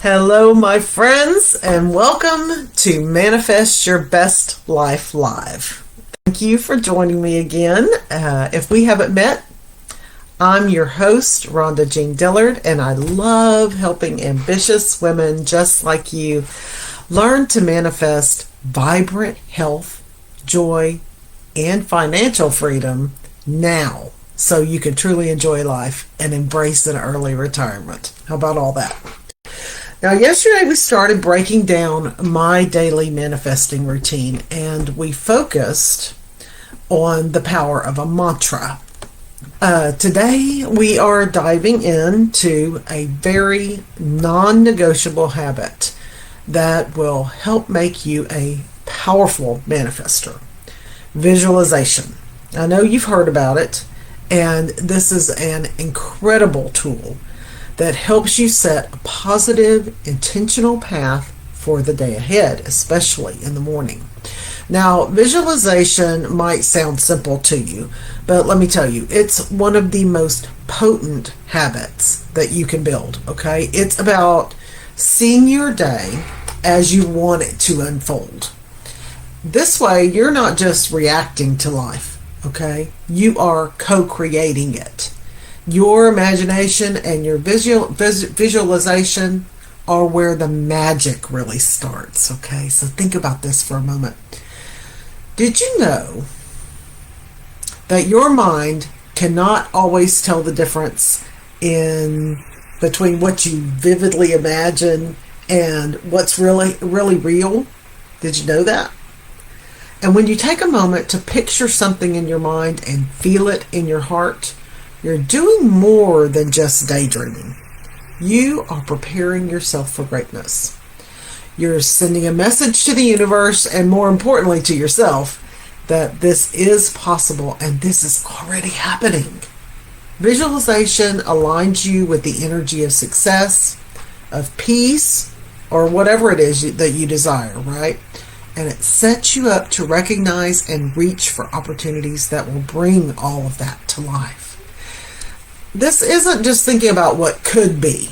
Hello, my friends, and welcome to Manifest Your Best Life Live. Thank you for joining me again. If we haven't met, I'm your host, Rhonda Dillard, and I love helping ambitious women just like you learn to manifest vibrant health, joy, and financial freedom now so you can truly enjoy life and embrace an early retirement. How about all that? Now, yesterday we started breaking down my daily manifesting routine, and we focused on the power of a mantra. Today we are diving into a very non-negotiable habit that will help make you a powerful manifester. Visualization. I know you've heard about it, and this is an incredible tool that helps you set a positive, intentional path for the day ahead, especially in the morning. Now, visualization might sound simple to you, but let me tell you, it's one of the most potent habits that you can build, okay? It's about seeing your day as you want it to unfold. This way, you're not just reacting to life, okay? You are co-creating it. Your imagination and your visualization are where the magic really starts, okay? So think about this for a moment. Did you know that your mind cannot always tell the difference between what you vividly imagine and what's really real? Did you know that? And when you take a moment to picture something in your mind and feel it in your heart, you're doing more than just daydreaming. You are preparing yourself for greatness. You're sending a message to the universe, and more importantly to yourself, that this is possible and this is already happening. Visualization aligns you with the energy of success, of peace, or whatever it is that you desire, right? And it sets you up to recognize and reach for opportunities that will bring all of that to life. This isn't just thinking about what could be,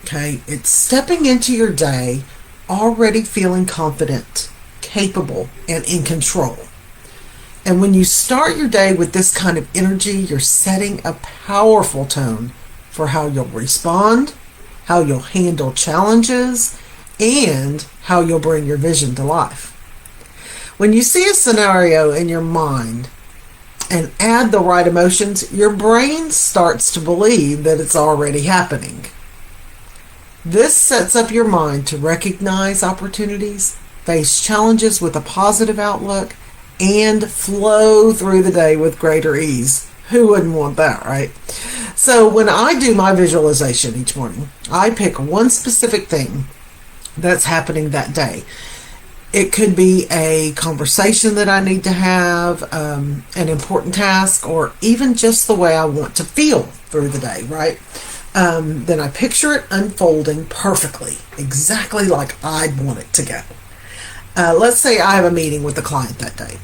okay? It's stepping into your day already feeling confident, capable, and in control. And when you start your day with this kind of energy, you're setting a powerful tone for how you'll respond, how you'll handle challenges, and how you'll bring your vision to life. When you see a scenario in your mind and add the right emotions, your brain starts to believe that it's already happening. This sets up your mind to recognize opportunities, face challenges with a positive outlook, and flow through the day with greater ease. Who wouldn't want that, right? So when I do my visualization each morning, I pick one specific thing that's happening that day. It could be a conversation that I need to have, an important task, or even just the way I want to feel through the day, right? Then I picture it unfolding perfectly, exactly like I'd want it to go. Let's say I have a meeting with a client that day.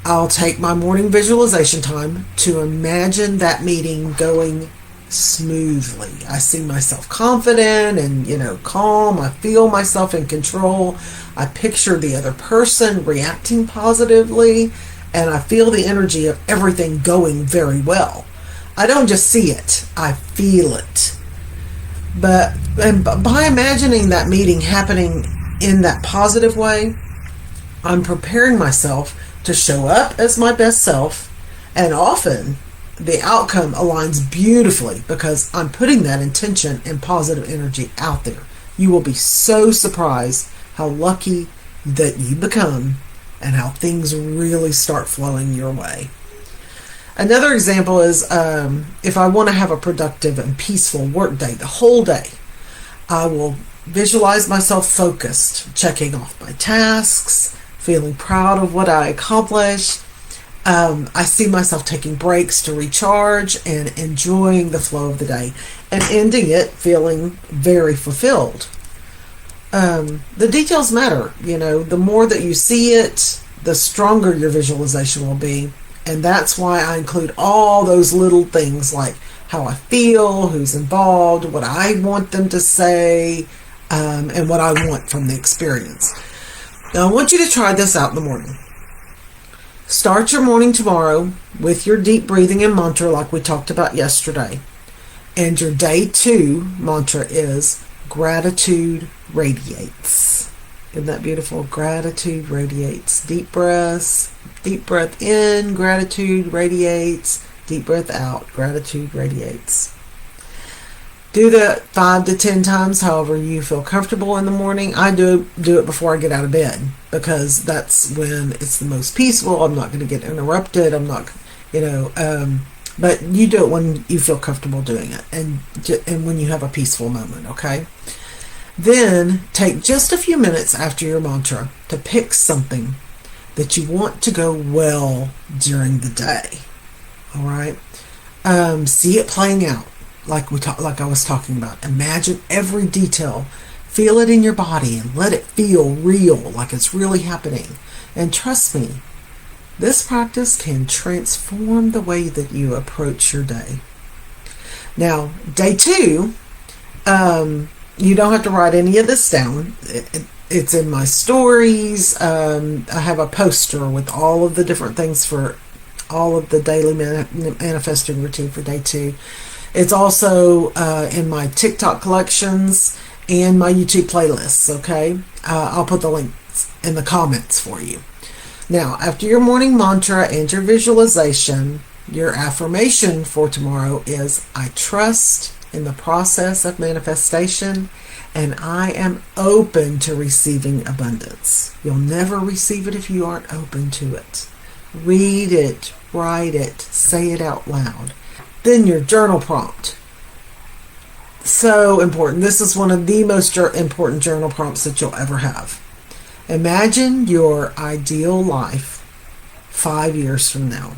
I'll take my morning visualization time to imagine that meeting going smoothly. I see myself confident and, calm. I feel myself in control. I picture the other person reacting positively, and I feel the energy of everything going very well. I don't just see it, I feel it. But by imagining that meeting happening in that positive way, I'm preparing myself to show up as my best self, and often the outcome aligns beautifully because I'm putting that intention and positive energy out there. You will be so surprised how lucky that you become and how things really start flowing your way. Another example is if I want to have a productive and peaceful work day, the whole day, I will visualize myself focused, checking off my tasks, feeling proud of what I accomplished. I see myself taking breaks to recharge and enjoying the flow of the day and ending it feeling very fulfilled. The details matter. The more that you see it, the stronger your visualization will be. And that's why I include all those little things like how I feel, who's involved, what I want them to say, and what I want from the experience. Now, I want you to try this out in the morning. Start your morning tomorrow with your deep breathing and mantra like we talked about yesterday. And your day 2 mantra is gratitude radiates. Isn't that beautiful? Gratitude radiates. Deep breaths. Deep breath in, gratitude radiates. Deep breath out, gratitude radiates. Do that 5 to 10 times, however you feel comfortable in the morning. I do it before I get out of bed because that's when it's the most peaceful. I'm not going to get interrupted. I'm not, but you do it when you feel comfortable doing it and when you have a peaceful moment, okay? Then take just a few minutes after your mantra to pick something that you want to go well during the day. All right? See it playing out like I was talking about. Imagine every detail. Feel it in your body and let it feel real, like it's really happening. And trust me, this practice can transform the way that you approach your day. Now, day 2, you don't have to write any of this down. It's in my stories. I have a poster with all of the different things for all of the daily manifesting routine for day 2. It's also in my TikTok collections and my YouTube playlists, okay? I'll put the links in the comments for you. Now, after your morning mantra and your visualization, your affirmation for tomorrow is, I trust in the process of manifestation, and I am open to receiving abundance. You'll never receive it if you aren't open to it. Read it, write it, say it out loud. Then your journal prompt. So important. This is one of the most important journal prompts that you'll ever have. Imagine your ideal life 5 years from now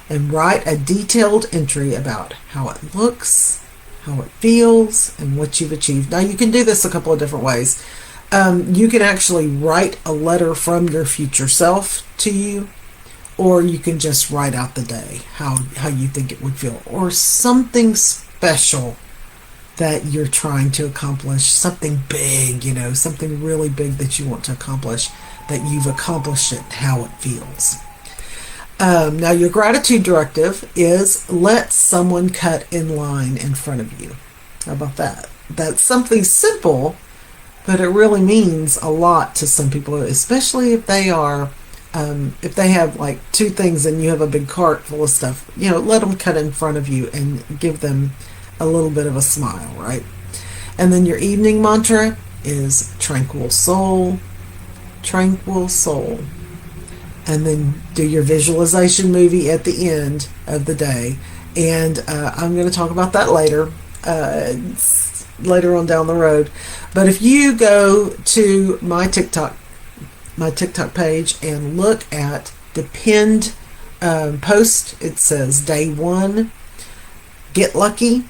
and write a detailed entry about how it looks, how it feels, and what you've achieved. Now, you can do this a couple of different ways. You can actually write a letter from your future self to you, or you can just write out the day, how you think it would feel, or something special that you're trying to accomplish, something big, something really big that you want to accomplish, that you've accomplished it, how it feels. Now, your gratitude directive is let someone cut in line in front of you. How about that? That's something simple, but it really means a lot to some people, especially if they are, if they have like 2 things and you have a big cart full of stuff, let them cut in front of you and give them a little bit of a smile, right? And then your evening mantra is tranquil soul, tranquil soul. And then do your visualization movie at the end of the day. And I'm going to talk about that later on down the road. But if you go to my TikTok page and look at the pinned post, it says day 1, get lucky.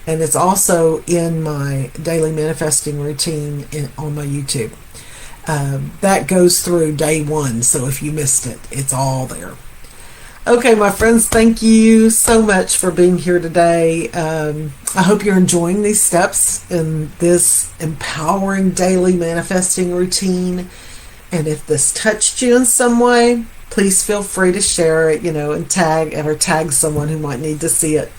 And it's also in my daily manifesting routine on my YouTube. That goes through day 1, so if you missed it, it's all there. Okay, my friends, thank you so much for being here today. I hope you're enjoying these steps in this empowering daily manifesting routine. And if this touched you in some way, please feel free to share it, and tag someone who might need to see it.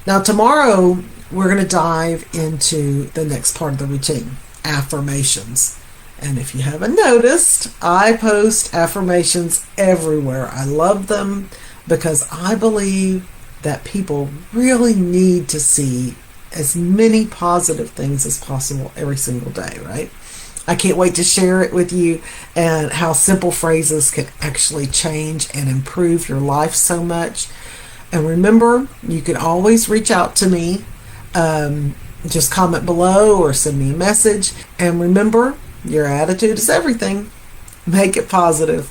Now, tomorrow, we're going to dive into the next part of the routine, affirmations. And if you haven't noticed, I post affirmations everywhere. I love them because I believe that people really need to see as many positive things as possible every single day, right? I can't wait to share it with you and how simple phrases can actually change and improve your life so much. And remember, you can always reach out to me. Just comment below or send me a message. And remember, your attitude is everything. Make it positive.